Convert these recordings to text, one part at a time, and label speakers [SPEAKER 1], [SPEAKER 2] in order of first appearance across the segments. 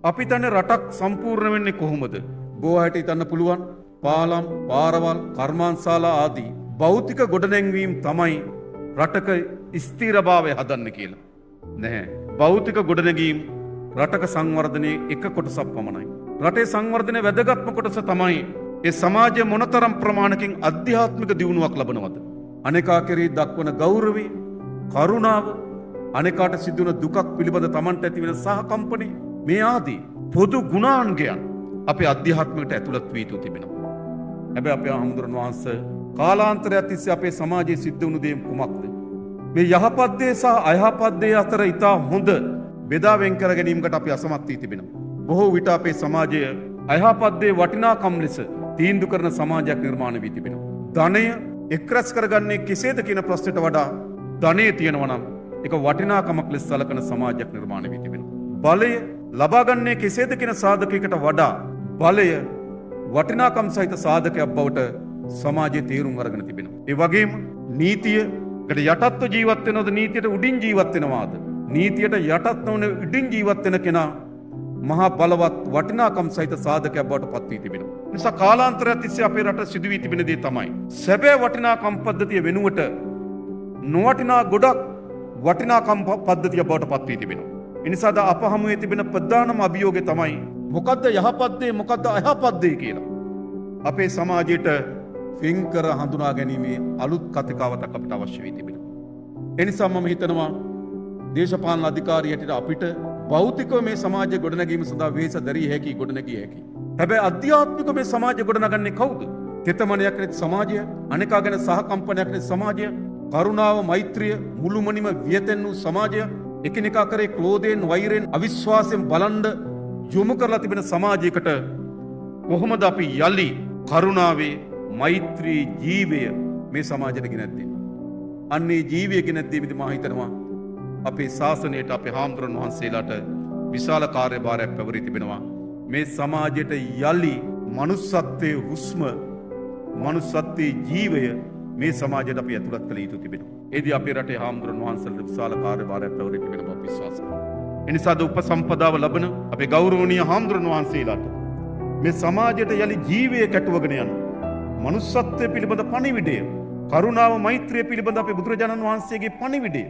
[SPEAKER 1] අපි තන්නේ රටක් සම්පූර්ණ වෙන්නේ කොහොමද? බෝහැට හිතන්න පුළුවන් පාලම්, පාරවල්, කර්මාන්තශාලා ආදී භෞතික ගොඩනැංවීම් තමයි රටක ස්ථිරභාවය හදන්න කියලා. නැහැ. භෞතික ගොඩනැගීම් රටක සංවර්ධනයේ එක කොටසක් පමණයි. රටේ සංවර්ධනයේ වැදගත්ම කොටස තමයි ඒ සමාජය මොනතරම් ප්‍රමාණකින් අධ්‍යාත්මික දියුණුවක් ලබනවද? අනෙකා කෙරෙහි දක්වන ගෞරවය, කරුණාව, අනෙකාට සිදුවන දුකක් පිළිබඳ Tamanට ඇති වෙන සහකම්පනය මේ ආදී පොදු ගුණාංගයන් අපේ අධ්‍යාත්මයට ඇතුළත් වී යුතු තිබෙනවා. හැබැයි අපේ හාමුදුරන් වහන්සේ කාලාන්තරයක් තිස්සේ අපේ සමාජයේ සිද්ධ වුණු දේ කුමක්ද? මේ යහපත් දේ සහ අයහපත් දේ අතර ඊටා හොඳ බෙදා වෙන් කර ගැනීමකට අපි අසමත් වී තිබෙනවා. බොහෝ විට අපේ සමාජය අයහපත් දේ වටිනාකම් ලෙස තීන්දුව කරන සමාජයක් නිර්මාණය වී තිබෙනවා. ධනය එක්රැස් කරගන්නේ කෙසේද කියන ප්‍රශ්නයට වඩා ධනය තියෙනවා නම් ඒක වටිනාකමක් ලෙස සැලකෙන සමාජයක් නිර්මාණය වී තිබෙනවා. බලය ලබාගන්නේ කෙසේද කියන සාධකයකට වඩා බලය වටිනාකම් සහිත සාධකයක් බවට සමාජයේ තේරුම් අරගෙන තිබෙනවා. ඒ වගේම නීතියකට යටත්ව ජීවත් වෙනවද නීතියට උඩින් ජීවත් වෙනවාද? නීතියට යටත් නොවන උඩින් ජීවත් වෙන කෙනා මහා බලවත් වටිනාකම් සහිත සාධකයක් බවට පත් වී තිබෙනවා. නිසා කාලාන්තරයක් තිස්සේ අපේ රට සිදු වී තිබෙන දේ තමයි සැබෑ වටිනාකම් පද්ධතිය වෙනුවට නොවටිනා ගොඩක් වටිනාකම් පද්ධතිය බවට පත් වී තිබෙනවා. එනිසා ද අප හමුවේ තිබෙන ප්‍රධානම අභියෝගය තමයි මොකද්ද යහපත් දේ මොකද්ද අයහපත් දේ කියලා. අපේ සමාජයට ෆින්කර හඳුනා ගැනීමේ අලුත් කතිකාවතක් අපිට අවශ්‍ය වී තිබෙනවා. එනිසා මම හිතනවා දේශපාලන අධිකාරිය හැටියට අපිට භෞතිකව මේ සමාජය ගොඩනැගීම සඳහා වෙහෙස දැරිය හැකි ගොඩනැගිය හැකි. හැබැයි අධ්‍යාත්මිකව මේ සමාජය ගොඩනගන්නේ කවුද? තෙතමනයක් නැති සමාජය, අනෙකා ගැන සහකම්පනයක් නැති සමාජය, කරුණාව, මෛත්‍රිය මුළුමනින්ම වියතෙන් වූ සමාජය, එකිනෙකා කරේ ක්‍රෝධයෙන්, වෛරයෙන්, අවිශ්වාසයෙන් බලන්ඩ යොමු කරලා තිබෙන සමාජයකට කොහොමද අපි යලි කරුණාවේ, මෛත්‍රී ජීවය මේ සමාජයට ගෙනැත්තේ? අන්නේ ජීවය ගෙනැත්තේමද මා හිතනවා අපේ ශාසනයට අපේ හාමුදුරන් වහන්සේලාට විශාල කාර්යභාරයක් පැවරී තිබෙනවා. මේ සමාජයට යලි මනුස්සත්වයේ හුස්ම, මනුස්සත්වයේ ජීවය මේ සමාජයට අපි ඇතුළත් කළ යුතු තිබෙනවා. ඒදී අපේ රටේ හාමුදුරන් වහන්සේලාට විශාල කාර්යභාරයක් පැවරී තිබෙන බව විශ්වාස කරනවා. එනිසාද උපසම්පදාව ලබන අපේ ගෞරවනීය හාමුදුරන් වහන්සේලාට මේ සමාජයට යලි ජීවය කැටුවගෙන යන මනුස්සත්වය පිළිබඳ පණිවිඩය, කරුණාව, මෛත්‍රිය පිළිබඳ අපේ බුදුරජාණන් වහන්සේගේ පණිවිඩය,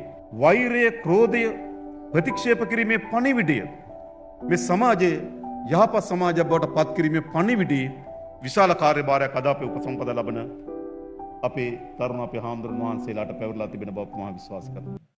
[SPEAKER 1] වෛරය, ක්‍රෝධය ප්‍රතික්ෂේප කිරීමේ පණිවිඩය, මේ සමාජයේ යහපත් සමාජයක් බවට පත් කිරීමේ පණිවිඩය විශාල කාර්යභාරයක් අද අපේ උපසම්පදා ලබන අපේ තරුණ අපේ හාමුදුරන් වහන්සේලාට පැවරලා තිබෙන බව මම විශ්වාස කරනවා.